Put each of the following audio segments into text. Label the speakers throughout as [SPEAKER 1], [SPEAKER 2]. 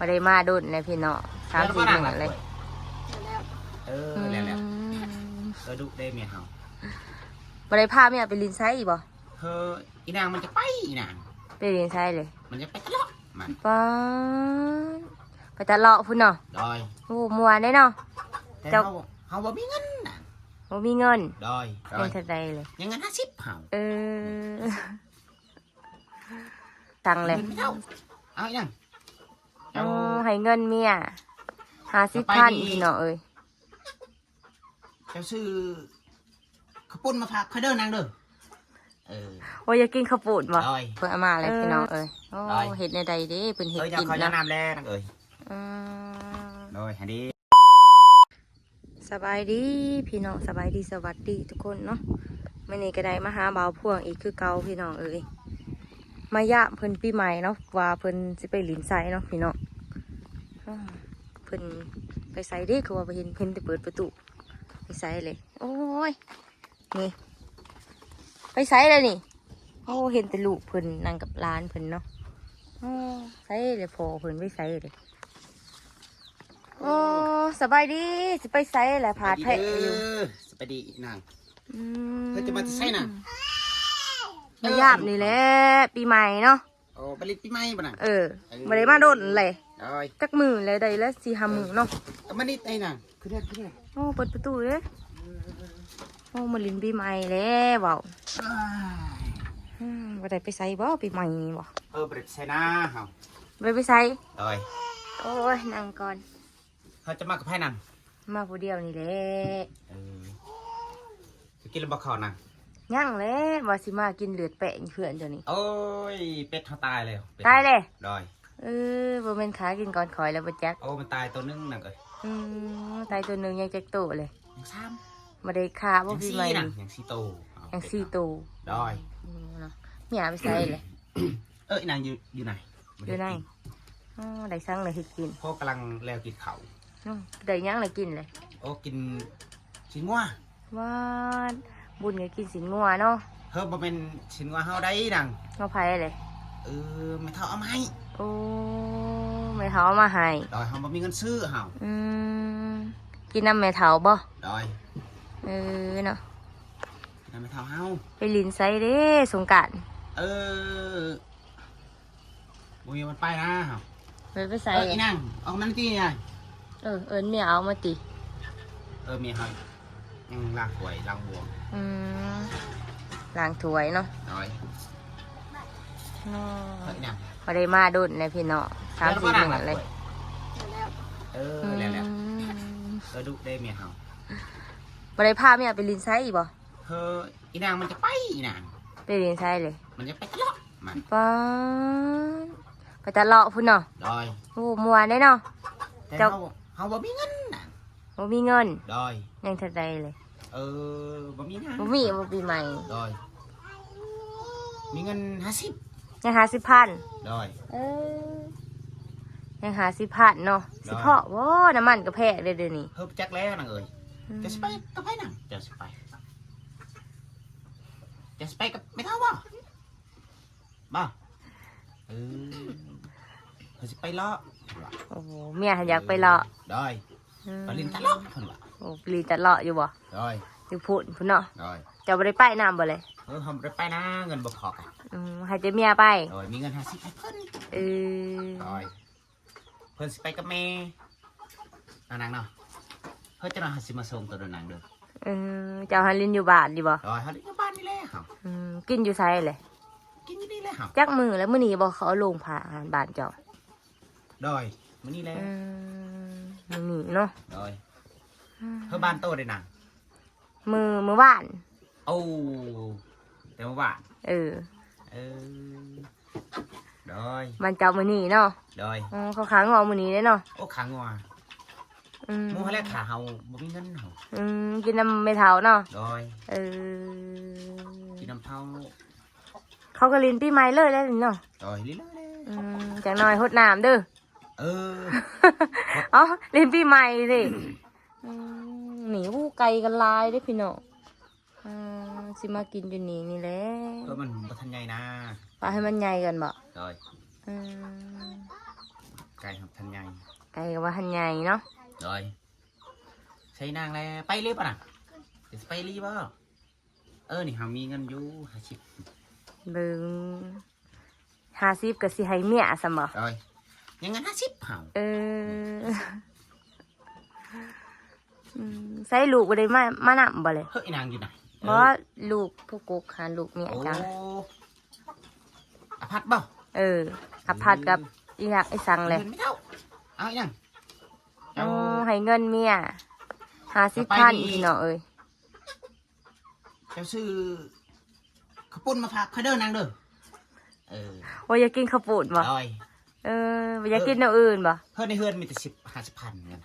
[SPEAKER 1] บ่ได้มาดุนเลยพี่น้อง3-4 มื้อเลย
[SPEAKER 2] แล้วดุได้เมียเฮา
[SPEAKER 1] บ่ได้พาเมียไปลินไซอีกบ่
[SPEAKER 2] อีนางมันจะไปอีนาง
[SPEAKER 1] ไปลินไซเลย
[SPEAKER 2] มันจะไปตลอดมัน
[SPEAKER 1] ไปตลอดพุ่นเนาะ
[SPEAKER 2] ดอย
[SPEAKER 1] โอ้ม่วนได้เนาะ
[SPEAKER 2] แต่เฮาบ่มีเงินน่ะ
[SPEAKER 1] บ่มีเงิน
[SPEAKER 2] ดอย
[SPEAKER 1] เป็นเท่าใดเลย
[SPEAKER 2] ยังเงิน50เฮา
[SPEAKER 1] ตังเลย
[SPEAKER 2] เอาอีหยัง
[SPEAKER 1] ให้เงินเมีย50,000พี่น้องเอ้ย
[SPEAKER 2] เจ้าซื้อข้าวปุ้นมาฝากใครเด้อนางเด้อ
[SPEAKER 1] โอ้ยอยากกินข้าวปุ้นบ่เพิ่นเอามาเลยพี่น้องเอ้ยโอ้เฮ็ดในใดเด้เพิ่นเฮ็ดกิน
[SPEAKER 2] นะน้ำแลนางเอ้ยโดยหันดี
[SPEAKER 1] สบายดีพี่น้องสบายดีสวัสดีทุกคนเนาะมื้อนี้ก็ได้มาหาบ่าวพ่วงอีกคือเก่าพี่น้องเอ้ยมายะเพิ่นปีใหม่เนาะว่าเพิ่นสิไปหลินไสเนาะพี่น้องเพิ่นไปไสเด้คือว่าไปเห็นเพิ่นไปเปิดประตูไปไสเลยโอ้ยนี่ไปไสเลยนี่โอ้เห็นแต่ลูกเพิ่นนั่งกับหลานเพิ่นเนาะไสเลยพอเพิ่นไปไสเลยโอ้สบายดีสิไปไสแหละพาแพะอยู่
[SPEAKER 2] สบายดีนางเพิ่นจะมาไสน่ะ
[SPEAKER 1] มายาบนี่แหละปีใหม่เนาะ
[SPEAKER 2] โอ้ไปลิปีใหม่ป่ะน่ะ
[SPEAKER 1] บ่ได้มาโดนเลยจักมือเลยได้แล้ว4-5 มื้อเนาะ
[SPEAKER 2] มานี่ไอ้น่ะคือเด้อ
[SPEAKER 1] โอ้เปิดประตูเด้โอ้มาลินปีใหม่แล้วเว้าบ่ได้ไปไสบ่ปีใหม่บ่
[SPEAKER 2] บ่ได้ไปไสนะเฮา
[SPEAKER 1] บ่ไปไสโอ้ยนั่งก่อน
[SPEAKER 2] เขาจะมากับไผนั่ง
[SPEAKER 1] มาผู้เดียวนี่แหละ
[SPEAKER 2] จะกินแล้วบ่เข้านั่ง
[SPEAKER 1] ยังเลยว่าสิมากินเลือดแปะเพื่อนเดี๋ยวนี้
[SPEAKER 2] โอ้ยเป็ดเขาตายเลย
[SPEAKER 1] ตายเลย
[SPEAKER 2] ดอย
[SPEAKER 1] บ่แม่นขากินก่อนคอยแล้วบ่จัก
[SPEAKER 2] โอ้มันตายตัวนึงนั่นเอ้ย
[SPEAKER 1] ตายตัวนึงยังจักโตเลย
[SPEAKER 2] ยัง3
[SPEAKER 1] บ่ได้ขาบ่พี่ใหม่
[SPEAKER 2] ยัง4โต
[SPEAKER 1] ยัง4โต
[SPEAKER 2] ดอย
[SPEAKER 1] เมียไปใส่เลย
[SPEAKER 2] นางอยู่ไหน
[SPEAKER 1] อยู่ไหนได้สั่งเลยให้กิน
[SPEAKER 2] พ่อกำลังแล้วกินข้าว
[SPEAKER 1] ได้ยังเลยกินเลย
[SPEAKER 2] โอ้กินชิ้นงัว
[SPEAKER 1] ว่าบุญก็กินสินงัวเนาะ
[SPEAKER 2] บ่เป็นชิ้นงัวเฮาได้ดัง
[SPEAKER 1] เฮาไผเลย
[SPEAKER 2] ไม่เท่าเอามาให้
[SPEAKER 1] โอ้แม่เฒ่าเอามาให้
[SPEAKER 2] ดอยเฮาบ่มีเงินซื้อเฮา
[SPEAKER 1] กินน้ำแม่เฒ่าบ่
[SPEAKER 2] ดอย
[SPEAKER 1] เนาะ
[SPEAKER 2] กินน้ำแม่เฒ่าเฮา
[SPEAKER 1] ไปลินไซเด้สงกรานต์
[SPEAKER 2] บ่มีมันไปนะเฮา
[SPEAKER 1] ไปใส่
[SPEAKER 2] อีนั่งเอามันติไง
[SPEAKER 1] เมียเอามาติ
[SPEAKER 2] เมียเฮายังล้างถ้วยล้างบวง
[SPEAKER 1] ล้างถ้วยเนาะ
[SPEAKER 2] ดอยนั่ง
[SPEAKER 1] บ่ได้มาดุนเลยพี่น้อง3-4 มื้อเลย
[SPEAKER 2] แล้วดุได้เมียเฮา
[SPEAKER 1] บ่ได้พาเมียไปลินไซอีกบ่
[SPEAKER 2] อีนางมันจะไปอีนาง
[SPEAKER 1] ไปลินไซเลย
[SPEAKER 2] มันจะไปตลอดมัน
[SPEAKER 1] ไปตลอดพุ่นเนาะ
[SPEAKER 2] ดอย
[SPEAKER 1] โอ้ม่วนได้เนาะ
[SPEAKER 2] แต่เฮาบ่มีเงินน่ะ
[SPEAKER 1] บ่มีเงิน
[SPEAKER 2] ดอย
[SPEAKER 1] ยังเท่าใดเลย
[SPEAKER 2] บ่มีนะ
[SPEAKER 1] บ่มีบ่ปีใหม่
[SPEAKER 2] ดอยมีเงิน50
[SPEAKER 1] ยัง50,000
[SPEAKER 2] ดอย
[SPEAKER 1] ยัง50,000เนาะสิเพาะบ่น้ำมันก็แพงเด้อเดี๋ยวนี้
[SPEAKER 2] จักแล้วนางเอ้ยจะสิไปกับไผนางจะสิไปกับไม่เท่าบ่เขาสิไปเลาะ
[SPEAKER 1] โอ้โหเมียอยากไปเลาะ
[SPEAKER 2] ดอยไปลินตะเลาะเพิ่นว่า
[SPEAKER 1] โอ้ลินตะเลาะอยู่บ่
[SPEAKER 2] ดอย
[SPEAKER 1] อยู่พุ่นเนาะ
[SPEAKER 2] ดอย
[SPEAKER 1] จะบ่ได้ไปน้ำบ่เลย
[SPEAKER 2] เฮาบ่ได้ไปนะเงินบ่พอกัน
[SPEAKER 1] ให้เจ้าเมียไป
[SPEAKER 2] ดอยมีเงิน50ให้เพิ่นดอยเพิ่นสิไปกับแม่นางเนาะเพิ่นจะมาสิมาส่งตัวนางเด้อ
[SPEAKER 1] เจ้าหันลินอยู่บ้านดิบ่
[SPEAKER 2] ดอยหันลินอยู่บ้านนี่แหละเฮา
[SPEAKER 1] กินอยู่ไสเลย
[SPEAKER 2] กินอยู่นี่แหละเฮา
[SPEAKER 1] จักมื้อแล้วมื้อนี้บ่เขาเอาลงผ่าอาหารบ้านเจ้า
[SPEAKER 2] ดอยมื้อนี้แหละ
[SPEAKER 1] มื้อนี้เนาะ
[SPEAKER 2] ดอยเพิ่นบ้านโตได้นาง
[SPEAKER 1] มื้อบ้าน
[SPEAKER 2] โอ้แต่มื้อบ้านดอย
[SPEAKER 1] บ้านเจ้ามื้อนี้เนาะ
[SPEAKER 2] ดอย
[SPEAKER 1] เขาขางงอมื้อนี้เด้เนาะ
[SPEAKER 2] โอ้ขางงอหมู่เฮาแลขาเฮาบ่มีเงินเฮา
[SPEAKER 1] กินน้ำไม่เฒ่าเนาะ
[SPEAKER 2] ดอยกินน้ำเฒ่า
[SPEAKER 1] เขาก็ลินปีใหม่เลยแล้วเนาะ
[SPEAKER 2] ดอยลินเลย
[SPEAKER 1] จังน้อยหดน้ำเด้อลินปีใหม่สิหนีผู้ไกลกันลายได้พี่น้องสิมากินอยู่นี่แหละ
[SPEAKER 2] ก็มันบ่ทันใหญ่นะ
[SPEAKER 1] ปลาให้มันใหญ่กันบ่
[SPEAKER 2] ดอย ไก่ครับทันใหญ่
[SPEAKER 1] ไก่กับว่าหันใหญ่เนาะ
[SPEAKER 2] rồi xây nàng là bay lý à để bay lý bao nè hàm mi ngân du
[SPEAKER 1] เบิ่ง50ก็สิให้เมียซะบ่
[SPEAKER 2] rồi nhưng ngân 50 hảo
[SPEAKER 1] ใส่ลูกบ่ได้มานำบ่เลย
[SPEAKER 2] hơi nàng gì này
[SPEAKER 1] บ่ลูกผู้กุกหาลูกเมียจ้ะ
[SPEAKER 2] phát bao
[SPEAKER 1] ขับผัดกับอีหยังไอ้สังเลย
[SPEAKER 2] ไม่เท่าเอาอีกยัง
[SPEAKER 1] ให้เงินเมีย50,000พี่น้องเอ้ย
[SPEAKER 2] เจ้าซื้อข้าวปุ้นมาฝากเขาเดินนางเด้อ
[SPEAKER 1] ว่าอยากกินข้าวปุ้นบ่
[SPEAKER 2] rồi
[SPEAKER 1] บ่อยากกินแนวอื่นบ่
[SPEAKER 2] เพื่อนในเฮือนมีแต่50,000เงิน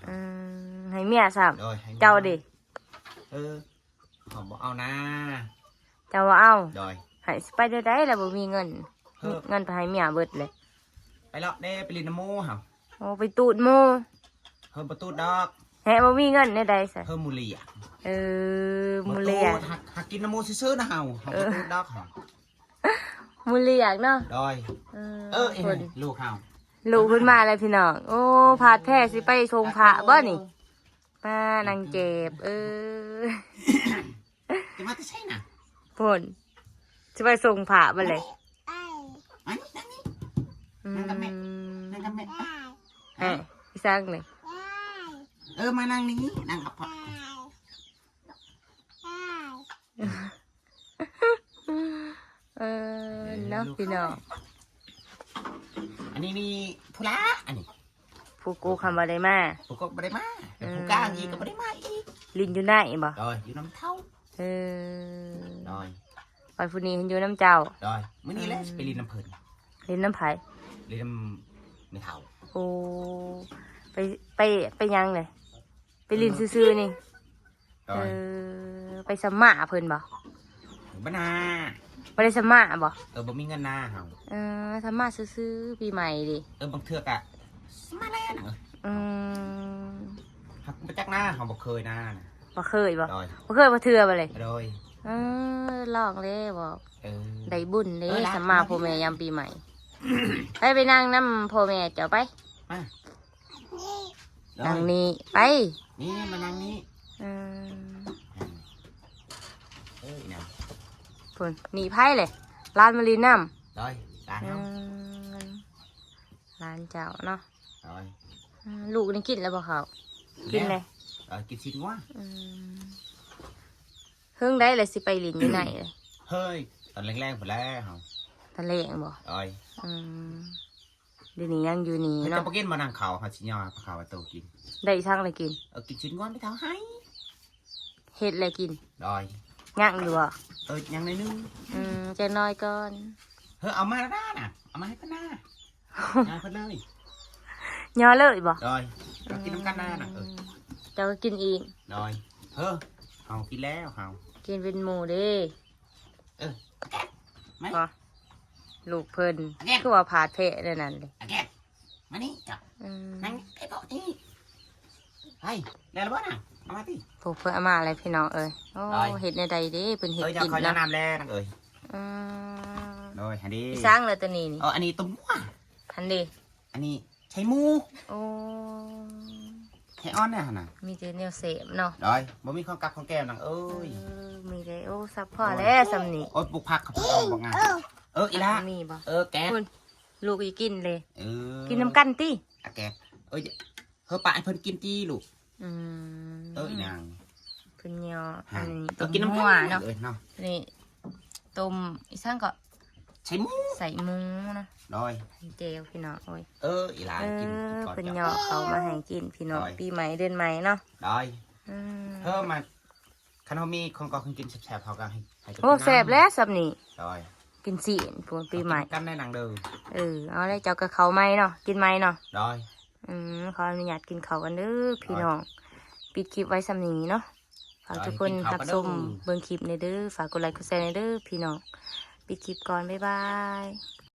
[SPEAKER 1] ให้เมียซ้ำ
[SPEAKER 2] rồi
[SPEAKER 1] เจ้าดิ
[SPEAKER 2] họบอกเอานะ
[SPEAKER 1] เจ้าว่าเอา
[SPEAKER 2] rồi
[SPEAKER 1] ให้สิไปได้ได้แล้วบ่มีเงิน เงินไปให้เมียเบิดเลย
[SPEAKER 2] ไปเลาะเด้ไปลินน้ำมูเหรอ
[SPEAKER 1] โอ้ไปตูดหมู่
[SPEAKER 2] เพิ่มประตูดอก
[SPEAKER 1] แฮะบ่มีเงินได้ใดซะ
[SPEAKER 2] เพิ่มมูลีอ่ะ
[SPEAKER 1] มูเลีย
[SPEAKER 2] หักกินน้ำมูซื้อๆนะเฮาประตูดอกเหรอ
[SPEAKER 1] มูเลียกเนาะ
[SPEAKER 2] rồi
[SPEAKER 1] เพิ่น
[SPEAKER 2] ลูกเฮา
[SPEAKER 1] ลูกขึ้นมาแล้วพี่น้องโอ้พาดแท้สิไปชงพระบ่นี่ป้านางเจ็บ
[SPEAKER 2] จะมาจะใช่น่ะ
[SPEAKER 1] พ่นสิไปส่งพระบ่เลย
[SPEAKER 2] อันนี้นั่งนี่นั่งกับแม่
[SPEAKER 1] พี่สร้างเลย
[SPEAKER 2] มานั่งนี้นั่งกับพ่อ
[SPEAKER 1] เนาะพี่น้อง
[SPEAKER 2] อันนี้นี่ผู้ละอันนี้
[SPEAKER 1] ผู้กูคำว่าได้มา
[SPEAKER 2] ผู้ก็ไม่ได้มาผู้กลางอีกก็ไม่ได้มาอีก
[SPEAKER 1] ลินอยู่ไหนบ่
[SPEAKER 2] rồiอยู่น้ำเท่า rồi
[SPEAKER 1] ไปผู้นี้เห็นอยู่น้ำเจ้า
[SPEAKER 2] rồiมื้อนี้แหละไปลินน้ำเพิ่น
[SPEAKER 1] ลินน้ำไผ่
[SPEAKER 2] ลินน้ำไม่เท่า
[SPEAKER 1] โอ้ไปยังเลยไปลินซื่อๆนี่
[SPEAKER 2] rồi
[SPEAKER 1] ไปสมาเพิ่นบ่
[SPEAKER 2] บ้านา
[SPEAKER 1] บ่ได้สมาบ่
[SPEAKER 2] บ่มีเงินนาเฮา
[SPEAKER 1] สมาซื่อๆปีใหม่ดิ
[SPEAKER 2] บางเทือกอะมาแล้วนะหักมาจากหน้าเฮาบ่เคยหน้านะ
[SPEAKER 1] บ่เคยบ่
[SPEAKER 2] rồi
[SPEAKER 1] บ่เคยบ่เทื่อบ่เลย
[SPEAKER 2] rồi
[SPEAKER 1] ลองเลยบ่
[SPEAKER 2] ừ
[SPEAKER 1] ได้บุญเลยสมาพ่อแม่ยามปีใหม่ ไปนั่งนำพ่อแม่เจ้าไป
[SPEAKER 2] มา
[SPEAKER 1] นั่งนี่ไป
[SPEAKER 2] นี่มานั่งนี่ nè
[SPEAKER 1] พุ่นหนีไพ่เลยร้านมารีน้ำ
[SPEAKER 2] rồi đàn không
[SPEAKER 1] ร้านเจ้าเนาะ
[SPEAKER 2] rồi
[SPEAKER 1] ลูกนี่กินแล้วบ่เขากินเลย
[SPEAKER 2] rồi kịp xin quá
[SPEAKER 1] เพิ่งได้เลยสิไปลินอยู่ไหนเลย
[SPEAKER 2] hơi tần len len phải le không
[SPEAKER 1] ทะเลงบ่
[SPEAKER 2] rồi
[SPEAKER 1] เดี๋ยวนี้ยังอยู่นี่
[SPEAKER 2] nó
[SPEAKER 1] เนาะ
[SPEAKER 2] có cái mà nàng khảo hả chị nhỏ khảo vào tàu kín
[SPEAKER 1] ได้ช่างเลยกิน
[SPEAKER 2] kịp xin quá mới tháo hay
[SPEAKER 1] เฮ็ดเลยกิน
[SPEAKER 2] rồi
[SPEAKER 1] ย่างอยู่บ่
[SPEAKER 2] nhang này nưng
[SPEAKER 1] จะน้อยก่อน
[SPEAKER 2] hơi ở ma ra nè ở ma hết cái na nhà phân nơi
[SPEAKER 1] ย่อเลยบ่
[SPEAKER 2] rồi nó kín canh na nè
[SPEAKER 1] เจ้าก็กินเอง
[SPEAKER 2] rồi hơ hào kín léo hào
[SPEAKER 1] กินเป็นหมูเด้
[SPEAKER 2] mấy
[SPEAKER 1] บ่ลูกเพิ่นคือว่าผาดเพะนั่นเลย
[SPEAKER 2] again mà đi chọc nắng cái bộ đi hay đây là bớt nèเอามาดิ
[SPEAKER 1] ผูกเพื่ออามาอะไรพี่น้องเอ้ยโอ้เห็ดในใดเด้เป็นเห็ด
[SPEAKER 2] จะ
[SPEAKER 1] กิน
[SPEAKER 2] คอย
[SPEAKER 1] นะ
[SPEAKER 2] แนะนำแล้วนังเอ้ยโดยฮันดี
[SPEAKER 1] สร้างเลยตัวนี้นี่
[SPEAKER 2] อันนี้ตุ้มว่ะ
[SPEAKER 1] ทันดี
[SPEAKER 2] อันนี้ใช้หมู
[SPEAKER 1] โอ้
[SPEAKER 2] ใช้อ้อนเนี่ยฮะน่ะ
[SPEAKER 1] มีแต่แนวเสพเนาะ
[SPEAKER 2] โดยบ่มีของกับของแก้มนังเอ้ย
[SPEAKER 1] มีแต่โอ้ซับพ่อแล้วสำนี
[SPEAKER 2] โอ้ยปลูกผักเขาเอาบอกงานอีละ
[SPEAKER 1] มีบ่
[SPEAKER 2] แก๊ส
[SPEAKER 1] คุณลูกจะกินเลย
[SPEAKER 2] กิ
[SPEAKER 1] กินน้ำกันติ
[SPEAKER 2] แก๊สเฮ้ยปะให้เพิ่นกินจีลูก
[SPEAKER 1] อี
[SPEAKER 2] นาง
[SPEAKER 1] เพิ่นยออันนี้ต้ม
[SPEAKER 2] กินน้ำ
[SPEAKER 1] หัว
[SPEAKER 2] เนาะ
[SPEAKER 1] เนาะนี่ต้มอีสร้างก็
[SPEAKER 2] ใช้หมู
[SPEAKER 1] ใส่หมูนะ
[SPEAKER 2] โดย
[SPEAKER 1] เจลพี่น้องโอ้ย
[SPEAKER 2] อีละกินก่อน
[SPEAKER 1] เพิ่น
[SPEAKER 2] จ้ะ
[SPEAKER 1] ยอเขามาให้กินพี่น้องปีใหม่เดือนใหม่เนาะ
[SPEAKER 2] โดยเพิ่มมาคันเขามีของก็กินแซ่บๆเขาก็ให้
[SPEAKER 1] โอ้แซ่บแล้วสำนี
[SPEAKER 2] โดย
[SPEAKER 1] กินสีนพวกปีใหม่
[SPEAKER 2] กันในหนังเดิม
[SPEAKER 1] เอาเลยเจ้ากับเขาไหมเนาะกินไหมเนาะ
[SPEAKER 2] โดย
[SPEAKER 1] ขออนุญาตกินเขาวกันเด้อพี่น้องปิดคลิปไว้สำนีเนาะฝากทุกคนรับชมเบิ่งคลิปในเด้อฝากกดไลค์กดแชร์ในเด้อพี่น้องปิดคลิปก่อนบ๊ายบาย